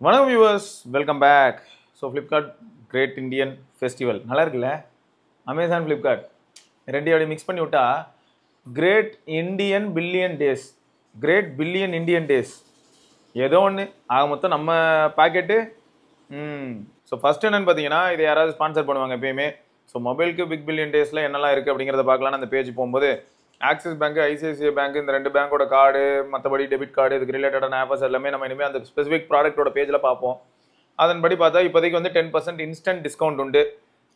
வணக்கம் viewers, welcome back. So Flipkart great Indian festival நல்லா இருக்குல்ல? அமேசான் ஃப்ளிப்கார்ட் ரெண்டையோட மிக்ஸ் பண்ணி விட்டா great Indian billion days, great billion Indian days ஏதோ ஒன்று ஆக மொத்தம் நம்ம பாக்கெட்டு. ஸோ ஃபர்ஸ்ட் என்னன்னு பார்த்தீங்கன்னா, இதை யாராவது ஸ்பான்சர் பண்ணுவாங்க எப்பயுமே. ஸோ மொபைலுக்கு பிக் பில்லியன் டேஸில் என்னெல்லாம் இருக்குது அப்படிங்கிறத பார்க்கலான்னு அந்த பேஜ் போகும்போது ஆக்சிஸ் பேங்க், ஐசிஐசிஐ பேங்க், இந்த ரெண்டு பேங்கோட கார்டு, மற்றபடி டெபிட் கார்டு, இதுக்கு ரிலேட்டடான ஆஃபர்ஸ் எல்லாமே நம்ம இனிமேல் அந்த ஸ்பெசிஃபிக் ப்ராடக்ட்டோட பேஜில் பார்ப்போம். அதன்படி பார்த்தா இப்போதைக்கு வந்து 10% இன்ஸ்டன்ட் டிஸ்கவுண்ட் உண்டு.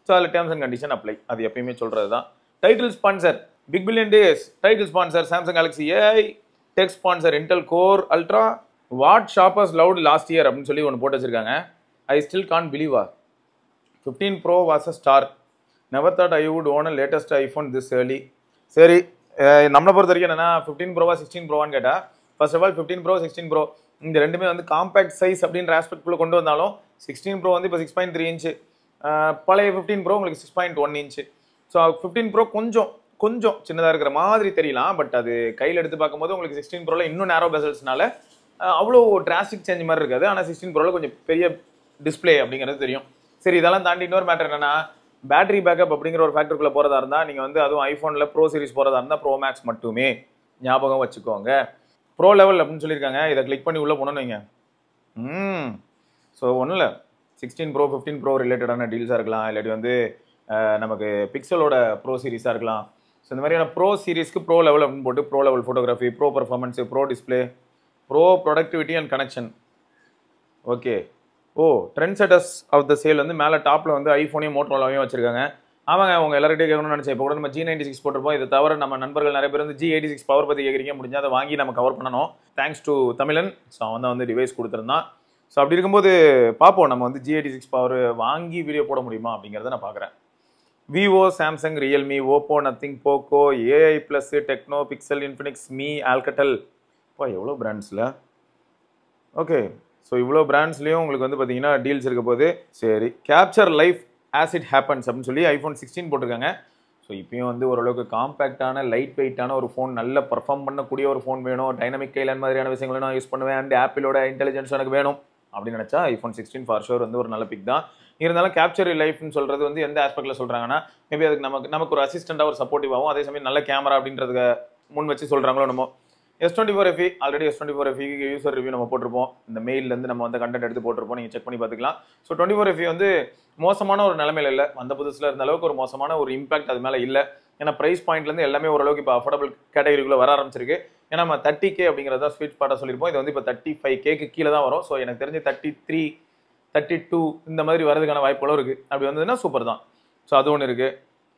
ஸோ அதில் டேர்ம்ஸ் அண்ட் கண்டிஷன் அப்ளை. அது எப்பயுமே சொல்கிறது தான். Title sponsor big billion days, title sponsor Samsung Galaxy AI, tech sponsor Intel Core Ultra, what shoppers loved last year அப்படின்னு சொல்லி ஒன்று போட்டு வச்சிருக்காங்க. I still can't believe 15 Pro was a star. Never thought I would own a latest iPhone this early. சரி, நம்மளை பொறுத்த வரைக்கும் என்னன்னா 15 Pro 16 Proவான்னு கேட்டால், first of all 15 Pro 16 Pro இந்த ரெண்டுமே வந்து காம்பேக்ட் சைஸ் அப்படின்ற ஆஸ்பெக்ட்குள்ளே கொண்டு வந்தாலும் 16 Pro வந்து இப்போ 6.3 இன்ச்சு, பழைய 15 Pro உங்களுக்கு 6.1 இன்ச்சு. ஸோ 15 Pro கொஞ்சம் சின்னதாக இருக்கிற மாதிரி தெரியலாம். பட் அது கையில் எடுத்து பார்க்கும்போது உங்களுக்கு 16 Proல இன்னும் நேரோ பெசல்ஸ்னால அவ்வளோ டிராஸ்டிக் சேஞ்ச் மாதிரி இருக்காது. ஆனால் 16 Proல கொஞ்சம் பெரிய டிஸ்பிளே அப்படிங்கிறது தெரியும். சரி, இதெல்லாம் தாண்டி இன்னொரு மேட்டர் என்னன்னா, பேட்டரி பேக்கப் அப்படிங்கிற ஒரு ஃபேக்டருக்குள்ளே போகிறதா இருந்தால் நீங்கள் வந்து அதுவும் ஐஃபோனில் ப்ரோ சீரிஸ் போகிறதா இருந்தால் ப்ரோ மேக்ஸ் மட்டுமே ஞாபகம் வச்சுக்கோங்க. ப்ரோ லெவல் அப்படின்னு சொல்லியிருக்காங்க. இதை கிளிக் பண்ணி உள்ளே போனோன்னு வைங்க. ஸோ ஒன்றும் இல்லை, 16 Pro 15 Pro ரிலேட்டடான டீல்ஸாக இருக்கலாம், இல்லாட்டி வந்து நமக்கு பிக்சலோட ப்ரோ சீரிஸாக இருக்கலாம். ஸோ இந்த மாதிரியான ப்ரோ சீரிஸ்க்கு ப்ரோ லெவல் அப்படின்னு போட்டு pro level photography, pro performance, pro display, pro productivity and connection. Okay. Trend setters of the sale வந்து மேலே டாப்பில் வந்து ஐஃபோனையும் மோட்டோரோலாவையும் வச்சிருக்காங்க. ஆமாங்க, அவங்க எல்லார்கிட்டையும் கேட்கணும்னு நினச்சேன். இப்போ கூட நம்ம G96 போட்டிருப்போம். இதை தவிர நம்ம நண்பர்கள் நிறைய பேர் வந்து G86 பவர் பற்றி கேட்குறீங்க. முடிஞ்சால் அதை வாங்கி நம்ம கவர் பண்ணணும். தேங்க்ஸ் டு தமிழன். ஸோ அவன் தான் வந்து டிவைஸ் கொடுத்துருந்தான். ஸோ அப்படி இருக்கும்போது பார்ப்போம், நம்ம வந்து G86 பவர் வாங்கி வீடியோ போட முடியுமா அப்படிங்கிறத நான் பார்க்குறேன். Vivo, Samsung, Realme, Oppo, Nothing, Poco, AI plus, Tecno, Pixel, Infinix, Mi, Alcatel. எவ்வளோ பிராண்ட்ஸில். ஓகே. ஸோ இவ்வளோ பிராண்ட்ஸ்லேயும் உங்களுக்கு வந்து பார்த்தீங்கன்னா டீல்ஸ் இருக்க போது. சரி, capture life as it happens அப்படின்னு சொல்லி iPhone 16 போட்டிருக்காங்க. ஸோ இப்பயும் வந்து ஓரளவுக்கு காம்பேக்டான, லைட் வெயிட்டான ஒரு ஃபோன், நல்ல பர்ஃபார்ம் பண்ணக்கூடிய ஒரு ஃபோன் வேணும், டைனமிக் கைலாண்ட் மாதிரியான விஷயங்களும் நான் யூஸ் பண்ணுவேன், அண்ட் ஆப்பிளோட இன்டெலிஜென்ஸ் எனக்கு வேணும் அப்படின்னு நினச்சா iPhone 16 ஃபார் ஷோர் வந்து ஒரு நல்ல பிக் தான். இருந்தாலும் கேப்சர் லைஃப்னு சொல்கிறது வந்து எந்த ஆஸ்பெக்டில் சொல்கிறாங்கன்னா, மேபி அதுக்கு நமக்கு ஒரு அசிஸ்டண்ட்டாக ஒரு சப்போர்ட்டிவாகவும், அதே சமயம் நல்ல கேமரா அப்படின்றதுக்கு முன் வச்சு சொல்கிறாங்களோ நம்ம. S24 FE already S24 FE user review நம்ம போட்டிருப்போம். இந்த மெயிலேருந்து நம்ம வந்து கண்டென்ட் எடுத்து போட்டிருப்போம், நீங்கள் செக் பண்ணி பார்த்துக்கலாம். ஸோ 24 FE வந்து மோசமான ஒரு நிலைமையில் இல்லை. வந்த புதுசில் இருந்த அளவுக்கு ஒரு மோசமான ஒரு இம்பாக்ட் அது மேலே இல்லை. ஏன்னா ப்ரைஸ் பாயிண்ட்லேருந்து எல்லாமே ஓரளவுக்கு இப்போ அஃபோர்டபுள் கேட்டகரிக்குள்ளே வர ஆரம்பிச்சிருக்கு. ஏன்னா நம்ம 30K அப்படிங்கிறத ஸ்வீட் ஸ்பாட்டாக சொல்லியிருப்போம். இது வந்து இப்போ 35Kக்கு கீழே தான் வரும். ஸோ எனக்கு தெரிஞ்சு 33, 32 இந்த மாதிரி வரதுக்கான வாய்ப்புகளும் இருக்குது. அப்படி வந்ததுன்னா சூப்பர் தான். ஸோ அது ஒன்று இருக்குது.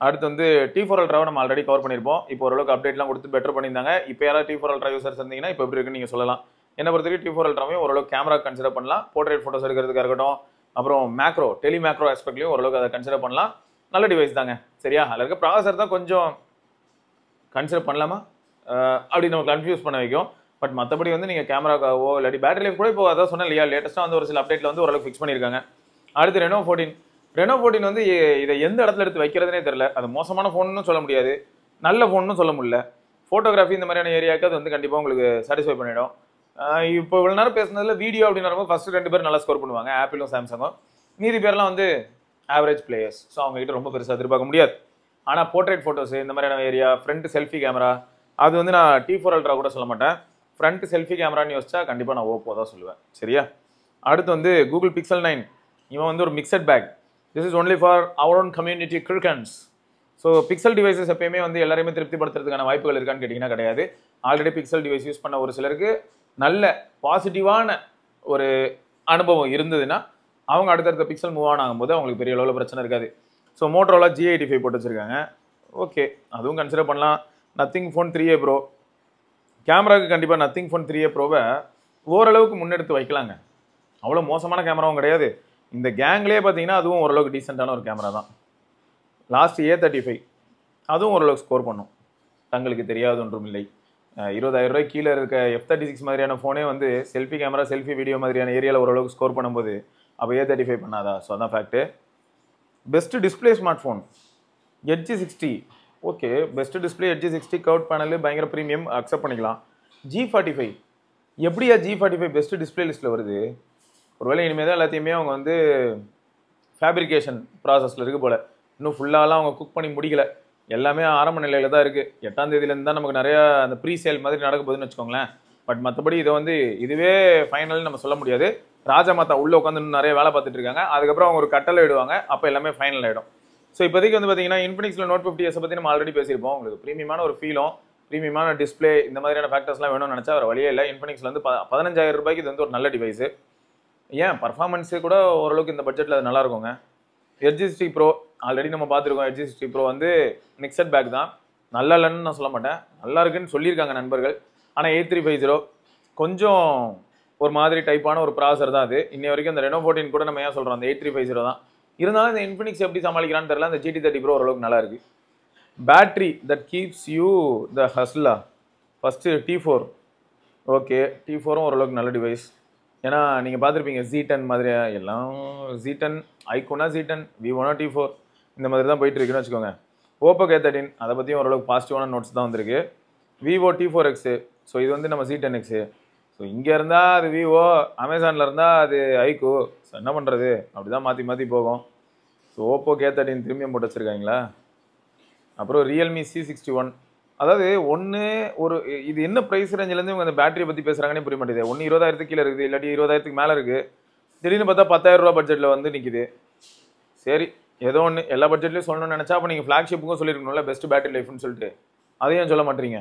அடுத்து வந்து T4 Ultraவை நம்ம ஆல்ரெடி கவர் பண்ணியிருப்போம். இப்போ ஓரளவுக்கு அப்டேட்லாம் கொடுத்து பெட்டர் பண்ணியிருந்தாங்க. இப்போ யாராவது T4 Ultra யூசர்ஸ் இருந்தீங்கன்னா இப்போ எப்படி இருக்குன்னு நீங்கள் சொல்லலாம். என்ன பொறுத்தவரைக்கும் T4 Ultraவையும் ஓரளவுக்கு கேமரா கன்சிடர் பண்ணலாம். போர்ட்ரேட் ஃபோட்டோஸ் எடுக்கிறதுக்காக இருக்கட்டும், அப்புறம் மேக்ரோ, டெலி மேக்ரோ ஆஸ்பெக்ட்லையும் ஓரளவுக்கு அதை கன்சிடர் பண்ணலாம். நல்ல டிவைஸ் தாங்க. சரியா? அதில் இருக்க ப்ராசஸர் தான் கொஞ்சம் கன்சிடர் பண்ணலாமா அப்படி நம்ம கன்ஃபியூஸ் பண்ண வைக்கும். பட் மற்றபடி வந்து நீங்கள் கேமராக்காவோ இல்லாட்டி பேட்டரி லைஃப் கூட இப்போ அதான் சொன்னேன் இல்லையா, லேட்டஸ்ட்டாக வந்து ஒரு சில அப்டேட்டில் வந்து ஓரளவுக்கு ஃபிக்ஸ் பண்ணியிருக்காங்க. அடுத்து Reno 14 வந்து இதை எந்த இடத்துல எடுத்து வைக்கிறதுனே தெரியல. அது மோசமான ஃபோன்னு சொல்ல முடியாது, நல்ல ஃபோன்னு சொல்ல முடியல. ஃபோட்டோகிராஃபி இந்த மாதிரியான ஏரியாவுக்கு அது வந்து கண்டிப்பாக உங்களுக்கு சாட்டிஸ்ஃபை பண்ணிடும். இப்போ இவ்வளோ நேரம் பேசுனதில் வீடியோ அப்படின்னு ஃபர்ஸ்ட் 2 பேர் நல்லா ஸ்கோர் பண்ணுவாங்க, ஆப்பிளும் சாம்சங்கும். மீதி பேர்லாம் வந்து ஆவரேஜ் பிளேயர்ஸ். ஸோ அவங்ககிட்ட ரொம்ப பெருசாக எதிர்பார்க்க முடியாது. ஆனால் போர்ட்ரேட் ஃபோட்டோஸ் இந்த மாதிரியான ஏரியா, ஃப்ரண்ட் செல்ஃபி கேமரா, அது வந்து நான் T4 Ultra கூட சொல்ல மாட்டேன். ஃப்ரண்ட் செல்ஃபி கேமரான்னு யோசிச்சா கண்டிப்பாக நான் ஓப்போ தான் சொல்லுவேன். சரியா? அடுத்து வந்து கூகுள் பிக்சல் 9. இவன் வந்து ஒரு mixed back. This is only for our own community crickets. So pixel devices எப்பயுமே வந்து எல்லாருமே திருப்திப்படுத்துறதுக்கான வாய்ப்புகள் இருக்கான்னு கேட்டிங்கன்னா கிடையாது. ஆல்ரெடி பிக்சல் டிவைஸ் யூஸ் பண்ண ஒரு சிலருக்கு நல்ல பாசிட்டிவான ஒரு அனுபவம் இருந்ததுன்னா அவங்க அடுத்தடுத்த பிக்சல் மூவ் ஆன் ஆகும்போது அவங்களுக்கு பெரிய அளவில் பிரச்சனை இருக்காது. ஸோ மோட்டரோலா G85 போட்டு வச்சுருக்காங்க. ஓகே, அதுவும் கன்சிடர் பண்ணலாம். நத்திங் ஃபோன் 3A Pro கேமராவுக்கு கண்டிப்பாக நத்திங் ஃபோன் 3A Proவை ஓரளவுக்கு முன்னெடுத்து வைக்கலாங்க. அவ்வளோ மோசமான கேமராவும் கிடையாது. இந்த கேங்லேயே பார்த்தீங்கன்னா அதுவும் ஓரளவுக்கு டீசெண்டான ஒரு கேமரா தான். லாஸ்ட் A35 அதுவும் ஓரளவுக்கு ஸ்கோர் பண்ணும், தங்களுக்கு தெரியாது ஒன்றும் இல்லை. 20,000 ரூபாய் கீழே இருக்க F36 மாதிரியான ஃபோனே வந்து செல்ஃபி கேமரா, செல்ஃபி வீடியோ மாதிரியான ஏரியாவில் ஓரளவுக்கு ஸ்கோர் பண்ணும்போது அப்போ A35 பண்ணாதா? ஸோ அதான் fact. Best display smartphone Edge 60. Okay, best display Edge 60 curved panel பயங்கர ப்ரீமியம், அக்செப்ட் பண்ணிக்கலாம். G45 எப்படியா G45 பெஸ்ட் டிஸ்பிளே லிஸ்ட்டில் வருது? ஒருவேளை இனிமேல் தான் எல்லாத்தையுமே அவங்க வந்து ஃபேப்ரிகேஷன் ப்ராசஸில் இருக்குது போல். இன்னும் ஃபுல்லாலாம் அவங்க குக் பண்ணி முடிக்கல, எல்லாமே ஆரம்ப நிலையில் தான் இருக்குது. 8ஆம் தேதியிலேருந்து தான் நமக்கு நிறையா அந்த ப்ரீ சேல் மாதிரி நடக்க போகுதுன்னு வச்சுக்கோங்களேன். பட் மற்றபடி இதை வந்து இதுவே ஃபைனல்னு நம்ம சொல்ல முடியாது. ராஜமாதா உள்ளே உட்காந்து நிறைய வேலை பார்த்துட்டு இருக்காங்க. அதுக்கப்புறம் அவங்க ஒரு கட்டளை விடுவாங்க, அப்போ எல்லாமே ஃபைனல் ஆகிடும். ஸோ இப்போதைக்கு வந்து பார்த்தீங்கன்னா இன்ஃபினிக்ஸில் நோட் 50s பற்றி நம்ம ஆல்ரெடி பேசியிருப்போம். உங்களுக்கு ப்ரீமியமான ஒரு ஃபீலும் ப்ரீமியமான டிஸ்பிளே இந்த மாதிரியான ஃபேக்டர்ஸ்லாம் வேணும்னு நினச்சா வேறு வழியே இல்லை. இன்ஃபினிக்ஸில் வந்து 15,000 ரூபாய்க்கு இது வந்து ஒரு நல்ல டிவைஸு. ஏன் பர்ஃபார்மன்ஸு கூட ஓரளவுக்கு இந்த பட்ஜெட்டில் அது நல்லா இருக்குங்க. எட்ஜ் 60 ப்ரோ ஆல்ரெடி நம்ம பார்த்துருக்கோம். எட்ஜ் 60 ப்ரோ வந்து மிக்சட் பேக் தான், நல்லா இல்லைன்னு நான் சொல்ல மாட்டேன், நல்லா இருக்குன்னு சொல்லியிருக்காங்க நண்பர்கள். ஆனால் 8350 கொஞ்சம் ஒரு மாதிரி டைப்பான ஒரு ப்ராசர் தான் அது. இன்னை வரைக்கும் அந்த ரெனோ 14 கூட நம்ம ஏன் சொல்கிறோம், அந்த 8350 தான். இருந்தாலும் இந்த இன்ஃபினிக்ஸ் எப்படி சமாளிக்கிறான்னு தெரியல. அந்த GT30 ப்ரோ ஓரளவுக்கு நல்லா இருக்குது. Battery that keeps you the hustle. First T4 okay, T4ம் ஓரளவுக்கு நல்ல டிவைஸ். ஏன்னா நீங்கள் பார்த்துருப்பீங்க Z10 மாதிரி எல்லாம் Z10 ஐகோனா Z10 Vivoனா T4 இந்த மாதிரி தான் போயிட்டு இருக்குன்னு வச்சுக்கோங்க. ஓப்போ K13 அதை பற்றியும் ஓரளவுக்கு பாசிட்டிவான நோட்ஸ் தான் வந்திருக்கு. Vivo T4X, ஸோ இது வந்து நம்ம Z10X. ஸோ இங்கே இருந்தால் அது விவோ, அமேசானில் இருந்தால் அது ஐகோ. ஸோ என்ன பண்ணுறது, அப்படி தான் மாற்றி மாற்றி போகும். ஸோ ஓப்போ K13 திரும்பியும் போட்டு வச்சுருக்காங்களா. அப்புறம் ரியல்மி C61. அதாவது ஒன்று ஒரு இது என்ன ப்ரைஸ் ரேஞ்சிலேருந்து இவங்க அந்த பேட்டரியை பற்றி பேசுகிறாங்கன்னே புரிய மாட்டேது. ஒன்று 20,000 கீழே இருக்குது, இல்லாட்டி 20,000 மேலே இருக்குது. திடீர்னு பார்த்தா 10,000 ரூபா பட்ஜெட்டில் வந்து நிற்கிது. சரி ஏதோ ஒன்று எல்லா பட்ஜெட்லேயும் சொல்லணும்னு நினச்சா அப்போ நீங்கள் ஃப்ளாக்ஷிப்புக்கும் சொல்லியிருக்கணும்ல, பெஸ்ட் பேட்டரி லைஃப்னு சொல்லிட்டு. அதையும் சொல்ல மாட்டீங்க.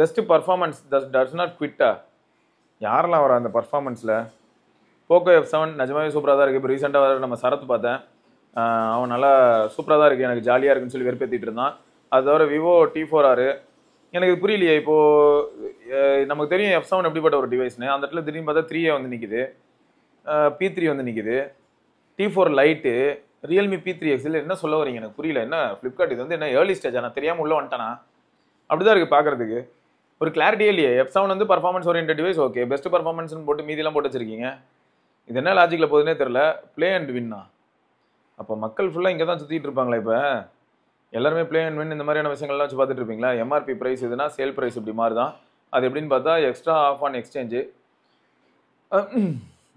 Best performance does not quite. யாரெல்லாம் வரா அந்த பர்ஃபார்மன்ஸில்? போக்கோ F7 நிஜமாவே சூப்பராக தான் இருக்குது. இப்போ ரீசெண்டாக நம்ம சரத்து பார்த்தேன், அவன் நல்லா சூப்பராக தான் இருக்குது, எனக்கு ஜாலியாக இருக்குன்னு சொல்லி வெறுப்பேற்றிட்டு இருந்தான். அது தவிர விவோ T4R எனக்கு இது புரியலையே. இப்போது நமக்கு தெரியும் F7 எப்படிப்பட்ட ஒரு டிவைஸ்னு. அந்த இடத்துல திடீர்னு பார்த்தா 3A வந்து நிற்கிது, P3 வந்து நிற்கிது, T4 லைட்டு, ரியல்மி P3X. இல்லை என்ன சொல்ல வரீங்க எனக்கு புரியல. என்ன ஃப்ளிப்கார்ட் இது வந்து என்ன ஏர்லி ஸ்டேஜா? நான் தெரியாமல் உள்ளே வந்துட்டானா? அப்படி தான் இருக்குது பார்க்குறதுக்கு. ஒரு கிளாரிட்டியே இல்லையே. F7 வந்து performance orient device, okay, best பர்ஃபார்மன்ஸ்னு போட்டு மீதியெல்லாம் போட்டு வச்சிருக்கீங்க. இது என்ன லாஜிக்கில் போகுதுன்னே தெரில. ப்ளே அண்ட் வின்னா. அப்போ மக்கள் ஃபுல்லாக இங்கே தான் சுற்றிட்டு இருப்பாங்களா? இப்போ எல்லாருமே ப்ளே அண்ட் வின் இந்த மாதிரியான விஷயங்கள்லாம் வச்சு பார்த்துட்டு இருப்பீங்களா? எம்ஆர்பி ப்ரைஸ் இதுனா சேல் ப்ரைஸ் இப்படி மாதிரி தான். அது எப்படின்னு பார்த்தா extra off on exchange,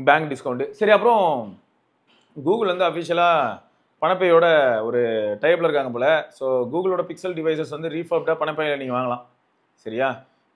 bank discount. சரி, அப்புறம் கூகுள் வந்து அஃபிஷியலாக பணப்பையோட ஒரு டைப்பில் இருக்காங்க போல். ஸோ கூகுளோட பிக்சல் டிவைசஸ் வந்து ரீஃபர்ப்டாக பணப்பையில் நீங்கள் வாங்கலாம். சரியா?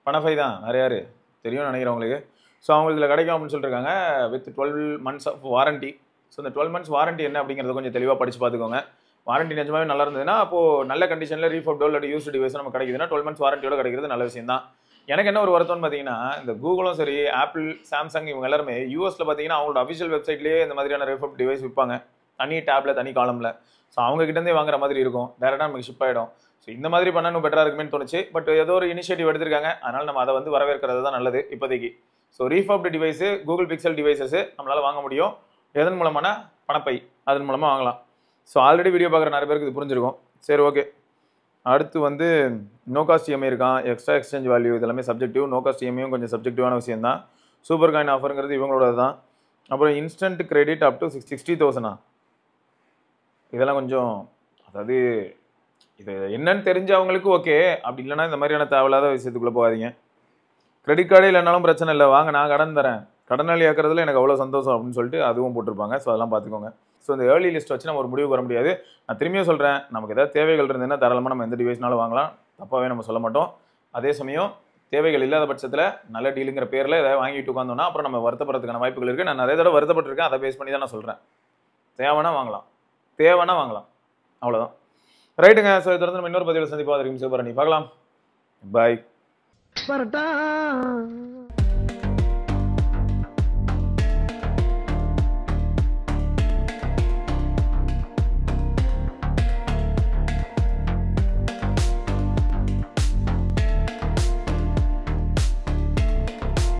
பணப்பை தான் வேறு யார் தெரியும்னு நினைக்கிறேன் உங்களுக்கு. ஸோ அவங்களுக்கு இதில் கிடைக்கும் அப்படின்னு சொல்லியிருக்காங்க with 12 months of warranty. So இந்த 12 months வாரண்ட்டி என்ன அப்படிங்கிறத கொஞ்சம் தெளிவாக படித்து பார்த்துக்கோங்க. வாரண்ட்டி நிஜமாவே நல்லா இருந்ததுன்னா அப்போது நல்ல கண்டிஷனில் ரீஃபர்ப்டோ இல்லை யூஸ்டு டிவைஸ் நம்ம கிடைக்குதுன்னா 12 months வாரண்டியோட கிடைக்கிறது நல்ல விஷயம் தான். எனக்கு என்ன ஒரு வருத்தம்னு பார்த்தீங்கன்னா, இந்த கூகுளும் சரி, ஆப்பிள், சாம்சங் இவங்க எல்லாருமே யூஎஸில் பார்த்தீங்கன்னா அவங்களோட அஃபிஷியல் வெப்சைட்லேயே இந்த மாதிரியான ரீஃபர்ப் டிவைஸ் விற்பாங்க, தனி டேப்ல தனி காலமில். ஸோ அவங்க கிட்டேருந்தே வாங்குற மாதிரி இருக்கும், டேரெக்டாக நமக்கு ஷிப் ஆகிடும். ஸோ இந்த மாதிரி பண்ணணும் பெட்டராக இருக்குமேனு தோணுச்சு. பட் ஏதோ ஒரு இனிஷியேட்டிவ் எடுத்திருக்காங்க, அதனால் நம்ம அதை வந்து வரவேற்கிறது தான் நல்லது இப்போதைக்கு. So refurbed device Google Pixel devices நம்மளால் வாங்க முடியும். எதன் மூலமான? பணப்பை, அதன் மூலமாக வாங்கலாம். ஸோ ஆல்ரெடி வீடியோ பார்க்குற நிறைய பேருக்கு இது புரிஞ்சிருக்கும். சரி, ஓகே. அடுத்து வந்து நோ காஸ்ட் இஎம்ஐ இருக்கான், எக்ஸ்ட்ரா எக்ஸ்சேஞ்ச் வேல்யூ, இதெல்லாமே சப்ஜெக்டிவ். நோ காஸ்ட் இஎம்ஐயும் கொஞ்சம் சப்ஜெக்டிவான விஷயம் தான். சூப்பர் காயின் ஆஃபருங்கிறது இவங்களோட தான். அப்புறம் இன்ஸ்டன்ட் கிரெடிட் அப் டு 60,000. இதெல்லாம் கொஞ்சம், அதாவது இது என்னன்னு தெரிஞ்சவங்களுக்கு ஓகே, அப்படி இல்லைனா இந்த மாதிரியான தேவையில்லாத விஷயத்துக்குள்ளே போகாதீங்க. கிரெடிட் கார்டே இல்லைனாலும் பிரச்சனை இல்லை, வாங்க நான் கடன் தரேன், கடனாளி ஆக்கிறதுல எனக்கு அவ்வளோ சந்தோஷம் அப்படின்னு சொல்லிட்டு அதுவும் போட்டிருப்பாங்க. ஸோ அதெல்லாம் பார்த்துக்கோங்க. ஸோ இந்த ஏர்லி லிஸ்ட் வச்சு நம்ம ஒரு முடிவு வர முடியாது. நான் திரும்பியும் சொல்கிறேன், நமக்கு ஏதாவது தேவைகள் இருந்ததுன்னா தாராளமாக நம்ம எந்த டிவைஸ்னாலும் வாங்கலாம், தப்பாகவே நம்ம சொல்ல மாட்டோம். அதே சமயம் தேவைகள் இல்லாத பட்சத்தில் நல்ல டீலுங்கிற பேரில் ஏதாவது வாங்கிட்டு உட்காந்தோம்னா அப்புறம் நம்ம வருத்தப்படுறதுக்கான வாய்ப்புகள் இருக்குது. நான் நிறைய தடவை வருத்தப்பட்டிருக்கேன், அதை பேஸ் பண்ணி தான் நான் சொல்கிறேன். தேவைன்னா வாங்கலாம், தேவைன்னா வாங்கலாம், அவ்வளோதான். ரைட்டுங்க. ஸோ தொடர்ந்து நம்ம இன்னொரு பதிவில் சந்திப்போம். அது வரைக்கும் சிவபரணி பார்க்கலாம். பாய்.